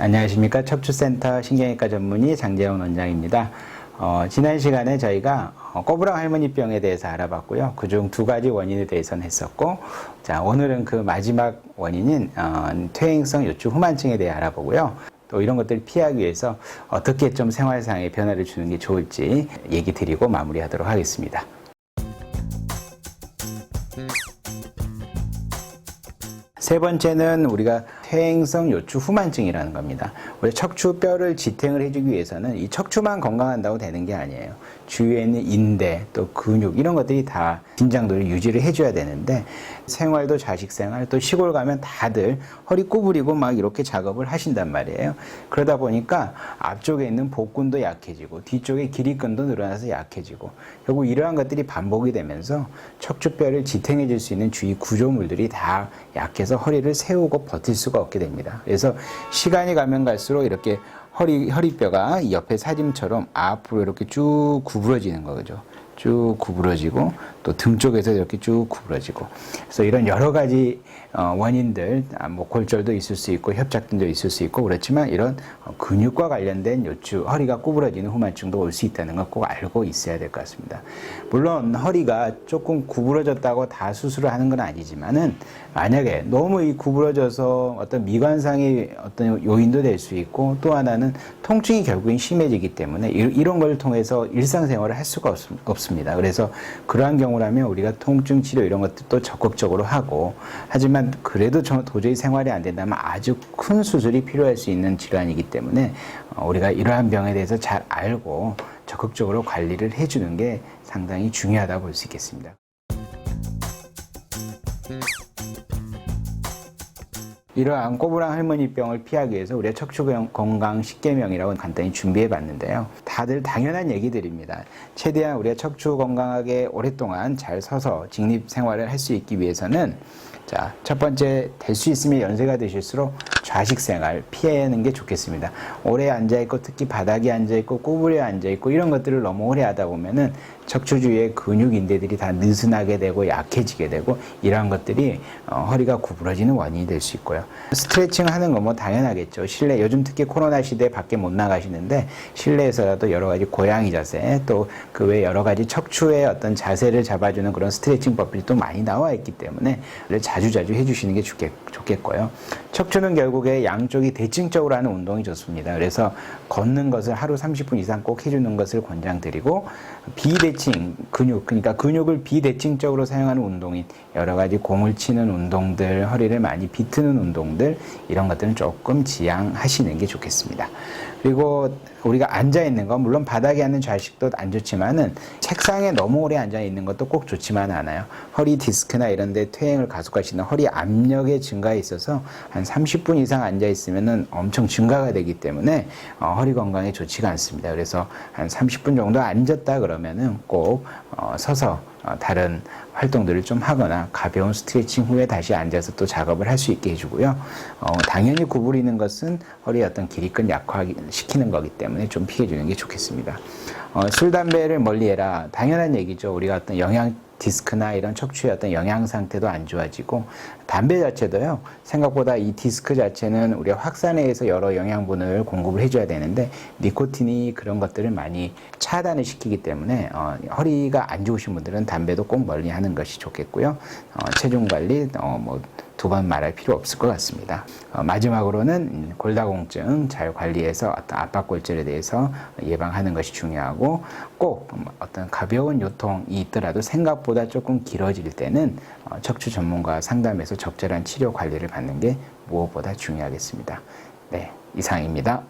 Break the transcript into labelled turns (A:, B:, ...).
A: 안녕하십니까. 척추센터 신경외과 전문의 장재원 원장입니다. 지난 시간에 저희가 꼬부랑 할머니병에 대해서 알아봤고요. 그중 두 가지 원인에 대해서는 했었고, 자, 오늘은 그 마지막 원인인 퇴행성 요추 후만증에 대해 알아보고요. 또 이런 것들을 피하기 위해서 어떻게 좀 생활상의 변화를 주는 게 좋을지 얘기 드리고 마무리하도록 하겠습니다. 세 번째는 우리가 퇴행성 요추 후만증이라는 겁니다. 우리 척추뼈를 지탱을 해주기 위해서는 이 척추만 건강한다고 되는 게 아니에요. 주위에 있는 인대, 또 근육 이런 것들이 다 긴장도를 유지를 해줘야 되는데, 생활도 자식생활, 또 시골 가면 다들 허리 구부리고 막 이렇게 작업을 하신단 말이에요. 그러다 보니까 앞쪽에 있는 복근도 약해지고 뒤쪽에 기립근도 늘어나서 약해지고, 결국 이러한 것들이 반복이 되면서 척추뼈를 지탱해 줄 수 있는 주위 구조물들이 다 약해서 허리를 세우고 버틸 수가 없게 됩니다. 그래서 시간이 가면 갈수록 이렇게 허리뼈가 옆에 사진처럼 앞으로 이렇게 쭉 구부러지는 거죠. 쭉 구부러지고 또 등 쪽에서 이렇게 쭉 구부러지고, 그래서 이런 여러 가지 원인들, 뭐 골절도 있을 수 있고 협착증도 있을 수 있고 그렇지만, 이런 근육과 관련된 요추, 허리가 구부러지는 후만증도 올 수 있다는 걸 꼭 알고 있어야 될 것 같습니다. 물론 허리가 조금 구부러졌다고 다 수술을 하는 건 아니지만은, 만약에 너무 이 구부러져서 어떤 미관상의 어떤 요인도 될 수 있고, 또 하나는 통증이 결국엔 심해지기 때문에 이런 걸 통해서 일상생활을 할 수가 없습니다. 그래서 그러한 경우라면 우리가 통증 치료 이런 것들도 적극적으로 하고, 하지만 그래도 도저히 생활이 안 된다면 아주 큰 수술이 필요할 수 있는 질환이기 때문에 우리가 이러한 병에 대해서 잘 알고 적극적으로 관리를 해주는 게 상당히 중요하다고 볼 수 있겠습니다. 이러한 꼬부랑 할머니병을 피하기 위해서 우리가 척추 건강 10계명이라고 간단히 준비해 봤는데요. 다들 당연한 얘기들입니다. 최대한 우리가 척추 건강하게 오랫동안 잘 서서 직립 생활을 할 수 있기 위해서는, 자, 첫 번째, 될 수 있으면 연세가 드실수록 좌식 생활 피하는 게 좋겠습니다. 오래 앉아있고, 특히 바닥에 앉아있고 구부려 앉아있고 이런 것들을 너무 오래 하다 보면은 척추 주위의 근육 인대들이 다 느슨하게 되고 약해지게 되고, 이러한 것들이 허리가 구부러지는 원인이 될 수 있고요. 스트레칭 하는 거 뭐 당연하겠죠. 실내, 요즘 특히 코로나 시대에 밖에 못 나가시는데 실내에서라도 여러 가지 고양이 자세, 또 그 외 여러 가지 척추의 어떤 자세를 잡아주는 그런 스트레칭법들이 또 많이 나와 있기 때문에 자주자주 해주시는 게 좋겠고요. 척추는 결국에 양쪽이 대칭적으로 하는 운동이 좋습니다. 그래서 걷는 것을 하루 30분 이상 꼭 해주는 것을 권장드리고, 비대칭 근육, 그러니까 근육을 비대칭적으로 사용하는 운동인 여러 가지 공을 치는 운동들, 허리를 많이 비트는 운동들, 이런 것들은 조금 지양하시는 게 좋겠습니다. 그리고 우리가 앉아있는 거, 물론 바닥에 앉는 좌식도 안 좋지만은 책상에 너무 오래 앉아있는 것도 꼭 좋지만 않아요. 허리 디스크나 이런 데 퇴행을 가속화시키는 허리 압력의 증가에 있어서 한 30분 이상 앉아있으면은 엄청 증가가 되기 때문에 허리 건강에 좋지가 않습니다. 그래서 한 30분 정도 앉았다 그러면은 꼭 서서 다른 활동들을 좀 하거나 가벼운 스트레칭 후에 다시 앉아서 또 작업을 할 수 있게 해주고요. 당연히 구부리는 것은 허리의 어떤 기립근 약화시키는 거기 때문에 좀 피해주는 게 좋겠습니다. 술, 담배를 멀리해라. 당연한 얘기죠. 우리가 어떤 영양 디스크나 이런 척추의 어떤 영양 상태도 안 좋아지고, 담배 자체도요, 생각보다 이 디스크 자체는 우리가 확산해서 여러 영양분을 공급을 해줘야 되는데, 니코틴이 그런 것들을 많이 차단을 시키기 때문에 허리가 안 좋으신 분들은 담배도 꼭 멀리 하는 것이 좋겠고요. 체중 관리 뭐 두 번 말할 필요 없을 것 같습니다. 마지막으로는 골다공증 잘 관리해서 어떤 압박골절에 대해서 예방하는 것이 중요하고, 꼭 어떤 가벼운 요통이 있더라도 생각보다 조금 길어질 때는 척추 전문가 상담에서 적절한 치료 관리를 받는 게 무엇보다 중요하겠습니다. 네, 이상입니다.